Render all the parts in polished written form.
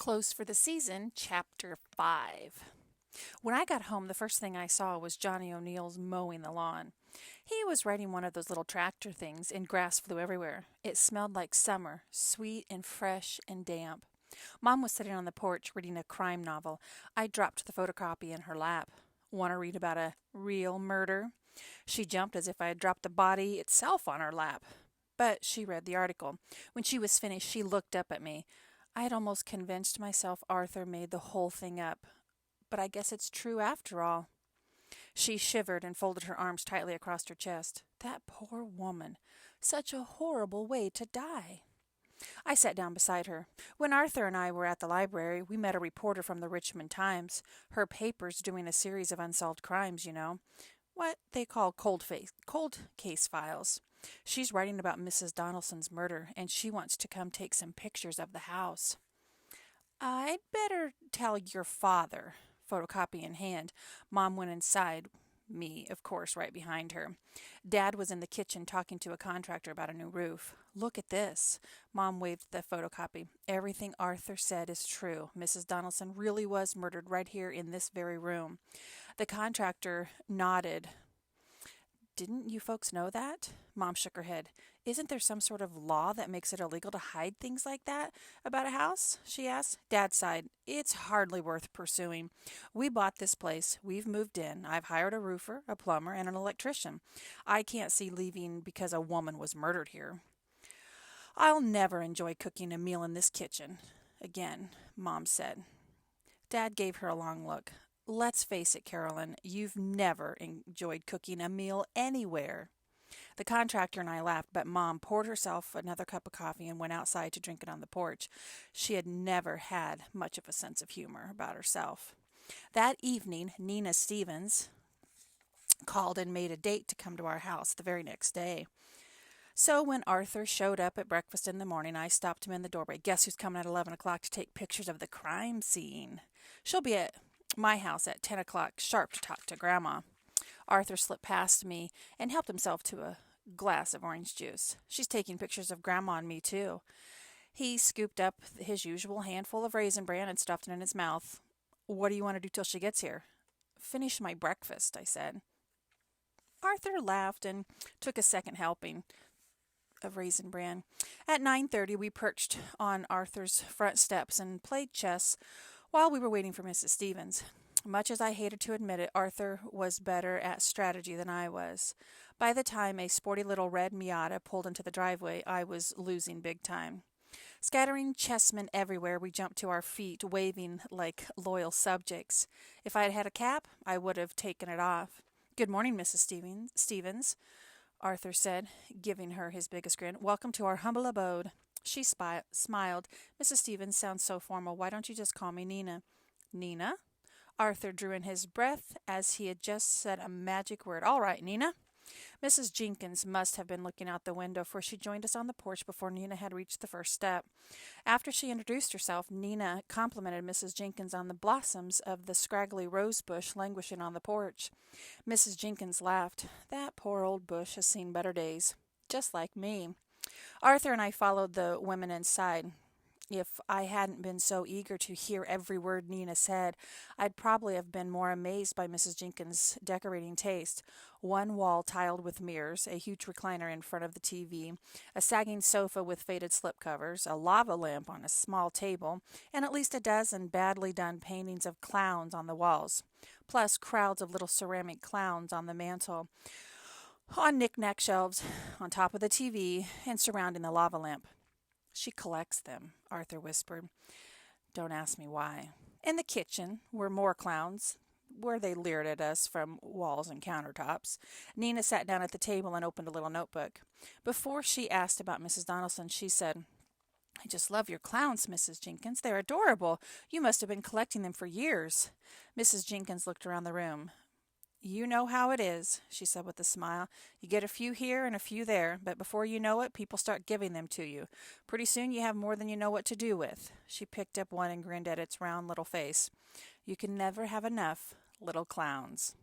Close for the Season, Chapter 5. When I got home, the first thing I saw was Johnny O'Neill's mowing the lawn. He was riding one of those little tractor things, and grass flew everywhere. It smelled like summer, sweet and fresh and damp. Mom was sitting on the porch reading a crime novel. I dropped the photocopy in her lap. Want to read about a real murder? She jumped as if I had dropped the body itself on her lap. But she read the article. When she was finished, she looked up at me. I had almost convinced myself Arthur made the whole thing up. But I guess it's true after all. She shivered and folded her arms tightly across her chest. That poor woman. Such a horrible way to die. I sat down beside her. When Arthur and I were at the library, we met a reporter from the Richmond Times. Her paper's doing a series of unsolved crimes, you know. What they call cold case files. She's writing about Mrs. Donaldson's murder, and she wants to come take some pictures of the house. I'd better tell your father. Photocopy in hand, Mom went inside, me, of course, right behind her. Dad was in the kitchen talking to a contractor about a new roof. Look at this. Mom waved the photocopy. Everything Arthur said is true. Mrs. Donaldson really was murdered right here in this very room. The contractor nodded. Didn't you folks know that? Mom shook her head. Isn't there some sort of law that makes it illegal to hide things like that about a house? She asked. Dad sighed. It's hardly worth pursuing. We bought this place. We've moved in. I've hired a roofer, a plumber, and an electrician. I can't see leaving because a woman was murdered here. I'll never enjoy cooking a meal in this kitchen again, Mom said. Dad gave her a long look. Let's face it, Carolyn, you've never enjoyed cooking a meal anywhere. The contractor and I laughed, but Mom poured herself another cup of coffee and went outside to drink it on the porch. She had never had much of a sense of humor about herself. That evening, Nina Stevens called and made a date to come to our house the very next day. So when Arthur showed up at breakfast in the morning, I stopped him in the doorway. Guess who's coming at 11 o'clock to take pictures of the crime scene? She'll be at my house at 10 o'clock sharp to talk to Grandma. Arthur slipped past me and helped himself to a glass of orange juice. She's taking pictures of Grandma and me, too. He scooped up his usual handful of raisin bran and stuffed it in his mouth. What do you want to do till she gets here? Finish my breakfast, I said. Arthur laughed and took a second helping of raisin bran. At 9:30, we perched on Arthur's front steps and played chess while we were waiting for Mrs. Stevens. Much as I hated to admit it, Arthur was better at strategy than I was. By the time a sporty little red Miata pulled into the driveway, I was losing big time. Scattering chessmen everywhere, we jumped to our feet, waving like loyal subjects. If I had had a cap, I would have taken it off. Good morning, Mrs. Stevens, Arthur said, giving her his biggest grin. Welcome to our humble abode. She smiled. Mrs. Stevens sounds so formal. Why don't you just call me Nina? Nina? Arthur drew in his breath as he had just said a magic word. All right, Nina. Mrs. Jenkins must have been looking out the window, for she joined us on the porch before Nina had reached the first step. After she introduced herself, Nina complimented Mrs. Jenkins on the blossoms of the scraggly rose bush languishing on the porch. Mrs. Jenkins laughed. That poor old bush has seen better days. Just like me. Arthur and I followed the women inside. If I hadn't been so eager to hear every word Nina said, I'd probably have been more amazed by Mrs. Jenkins' decorating taste. One wall tiled with mirrors, a huge recliner in front of the TV, a sagging sofa with faded slipcovers, a lava lamp on a small table, and at least a dozen badly done paintings of clowns on the walls, plus crowds of little ceramic clowns on the mantel, on knick-knack shelves, on top of the TV, and surrounding the lava lamp. She collects them, Arthur whispered. Don't ask me why. In the kitchen were more clowns, where they leered at us from walls and countertops. Nina sat down at the table and opened a little notebook. Before she asked about Mrs. Donaldson, she said, I just love your clowns, Mrs. Jenkins. They're adorable. You must have been collecting them for years. Mrs. Jenkins looked around the room. You know how it is, she said with a smile. You get a few here and a few there, but before you know it, people start giving them to you. Pretty soon you have more than you know what to do with. She picked up one and grinned at its round little face. You can never have enough little clowns.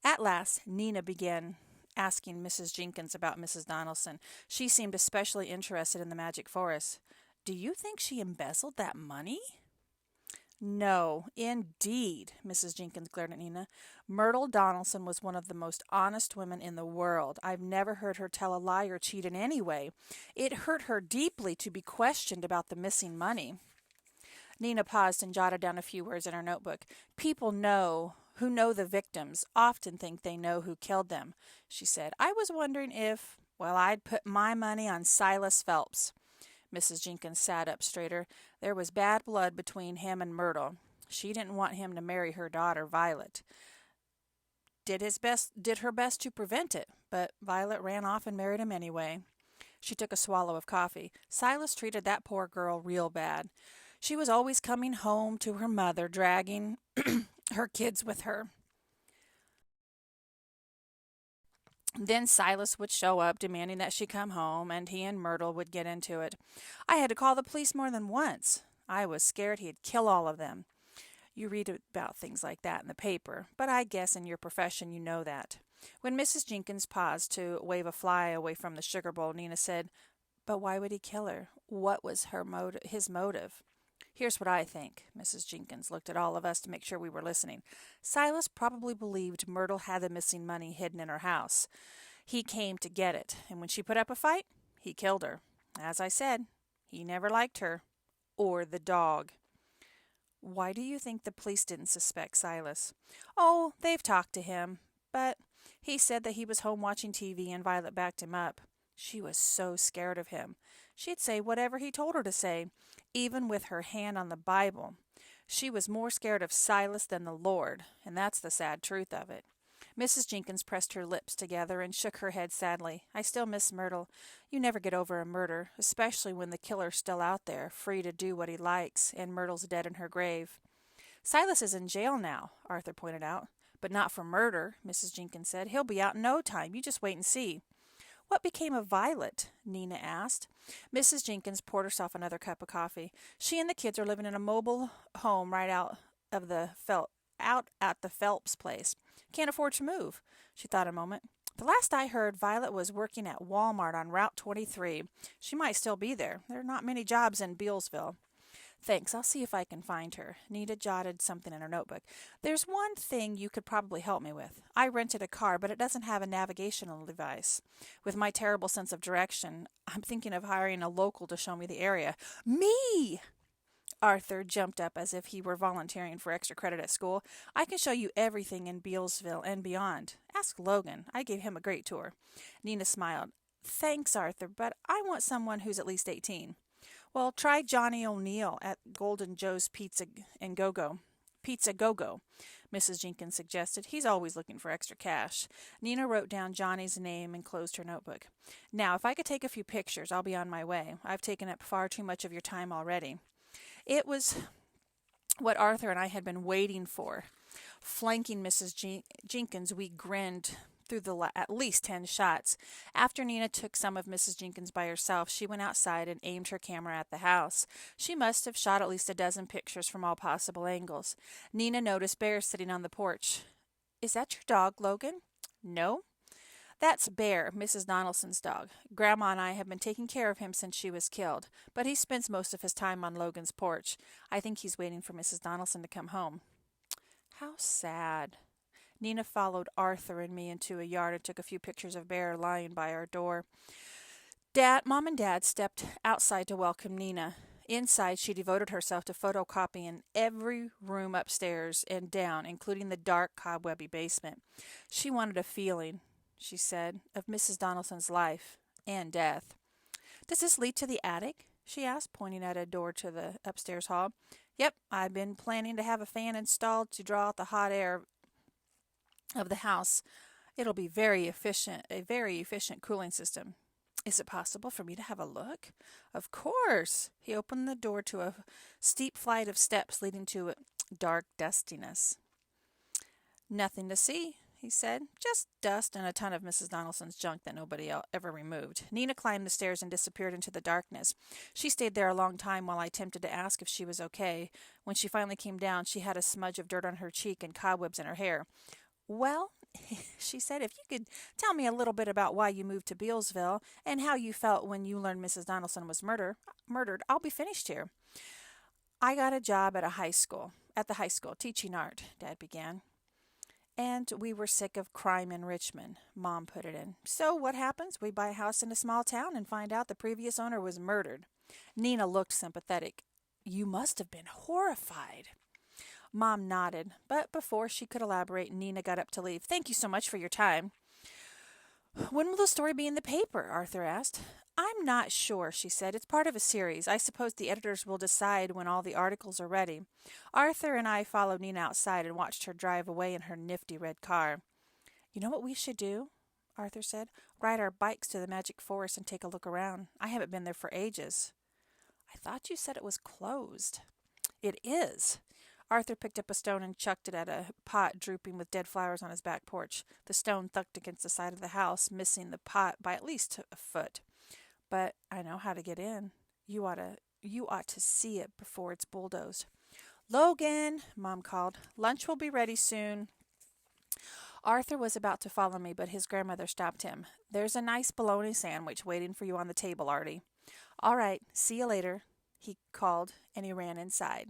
At last, Nina began asking Mrs. Jenkins about Mrs. Donaldson. She seemed especially interested in the magic forest. Do you think she embezzled that money? No, indeed, Mrs. Jenkins glared at Nina. Myrtle Donaldson was one of the most honest women in the world. I've never heard her tell a lie or cheat in any way. It hurt her deeply to be questioned about the missing money. Nina paused and jotted down a few words in her notebook. People who know the victims often think they know who killed them, she said. I was wondering if, well, I'd put my money on Silas Phelps. Mrs. Jenkins sat up straighter. There was bad blood between him and Myrtle. She didn't want him to marry her daughter, Violet. Did her best to prevent it, but Violet ran off and married him anyway. She took a swallow of coffee. Silas treated that poor girl real bad. She was always coming home to her mother, dragging her kids with her. Then Silas would show up, demanding that she come home, and he and Myrtle would get into it. I had to call the police more than once. I was scared he'd kill all of them. You read about things like that in the paper, but I guess in your profession you know that. When Mrs. Jenkins paused to wave a fly away from the sugar bowl, Nina said, "But why would he kill her? What was his motive?" Here's what I think. Mrs. Jenkins looked at all of us to make sure we were listening. Silas probably believed Myrtle had the missing money hidden in her house. He came to get it, and when she put up a fight, he killed her. As I said, he never liked her. Or the dog. Why do you think the police didn't suspect Silas? Oh, they've talked to him, but he said that he was home watching TV and Violet backed him up. She was so scared of him. She'd say whatever he told her to say, even with her hand on the Bible. She was more scared of Silas than the Lord, and that's the sad truth of it. Mrs. Jenkins pressed her lips together and shook her head sadly. I still miss Myrtle. You never get over a murder, especially when the killer's still out there, free to do what he likes, and Myrtle's dead in her grave. Silas is in jail now, Arthur pointed out. But not for murder, Mrs. Jenkins said. He'll be out in no time. You just wait and see. What became of Violet? Nina asked. Mrs. Jenkins poured herself another cup of coffee. She and the kids are living in a mobile home right out at the Phelps place. Can't afford to move. She thought a moment. The last I heard, Violet was working at Walmart on Route 23. She might still be there. There are not many jobs in Bealsville. Thanks. I'll see if I can find her. Nita jotted something in her notebook. There's one thing you could probably help me with. I rented a car, but it doesn't have a navigational device. With my terrible sense of direction, I'm thinking of hiring a local to show me the area. Me! Arthur jumped up as if he were volunteering for extra credit at school. I can show you everything in Bealsville and beyond. Ask Logan. I gave him a great tour. Nina smiled. Thanks, Arthur, but I want someone who's at least 18. Well, try Johnny O'Neill at Golden Joe's Pizza Go-Go, Mrs. Jenkins suggested. He's always looking for extra cash. Nina wrote down Johnny's name and closed her notebook. Now, if I could take a few pictures, I'll be on my way. I've taken up far too much of your time already. It was what Arthur and I had been waiting for. Flanking Mrs. Jenkins, we grinned through at least 10 shots. After Nina took some of Mrs. Jenkins by herself, she went outside and aimed her camera at the house. She must have shot at least a dozen pictures from all possible angles. Nina noticed Bear sitting on the porch. Is that your dog, Logan? No. That's Bear, Mrs. Donaldson's dog. Grandma and I have been taking care of him since she was killed, but he spends most of his time on Logan's porch. I think he's waiting for Mrs. Donaldson to come home. How sad. Nina followed Arthur and me into a yard and took a few pictures of Bear lying by our door. Mom and Dad stepped outside to welcome Nina. Inside, she devoted herself to photocopying every room upstairs and down, including the dark, cobwebby basement. She wanted a feeling, she said, of Mrs. Donaldson's life and death. Does this lead to the attic? She asked, pointing at a door to the upstairs hall. Yep, I've been planning to have a fan installed to draw out the hot air of the house. It'll be a very efficient cooling system. Is it possible for me to have a look? Of course. He opened the door to a steep flight of steps leading to dark dustiness. Nothing to see, he said. Just dust and a ton of Mrs. Donaldson's junk that nobody ever removed. Nina climbed the stairs and disappeared into the darkness. She stayed there a long time while I attempted to ask if she was okay. When she finally came down, she had a smudge of dirt on her cheek and cobwebs in her hair. Well, she said, if you could tell me a little bit about why you moved to Bealsville and how you felt when you learned Mrs. Donaldson was murdered, I'll be finished here. I got a job at the high school, teaching art, Dad began. And we were sick of crime in Richmond, Mom put it in. So what happens? We buy a house in a small town and find out the previous owner was murdered. Nina looked sympathetic. You must have been horrified. Mom nodded, but before she could elaborate, Nina got up to leave. Thank you so much for your time. When will the story be in the paper? Arthur asked. I'm not sure, she said. It's part of a series. I suppose the editors will decide when all the articles are ready. Arthur and I followed Nina outside and watched her drive away in her nifty red car. You know what we should do? Arthur said. Ride our bikes to the magic forest and take a look around. I haven't been there for ages. I thought you said it was closed. It is. Arthur picked up a stone and chucked it at a pot drooping with dead flowers on his back porch. The stone thunked against the side of the house, missing the pot by at least a foot. But I know how to get in. You ought to see it before it's bulldozed. Logan, Mom called. Lunch will be ready soon. Arthur was about to follow me, but his grandmother stopped him. There's a nice bologna sandwich waiting for you on the table, Artie. All right, see you later, he called, and he ran inside.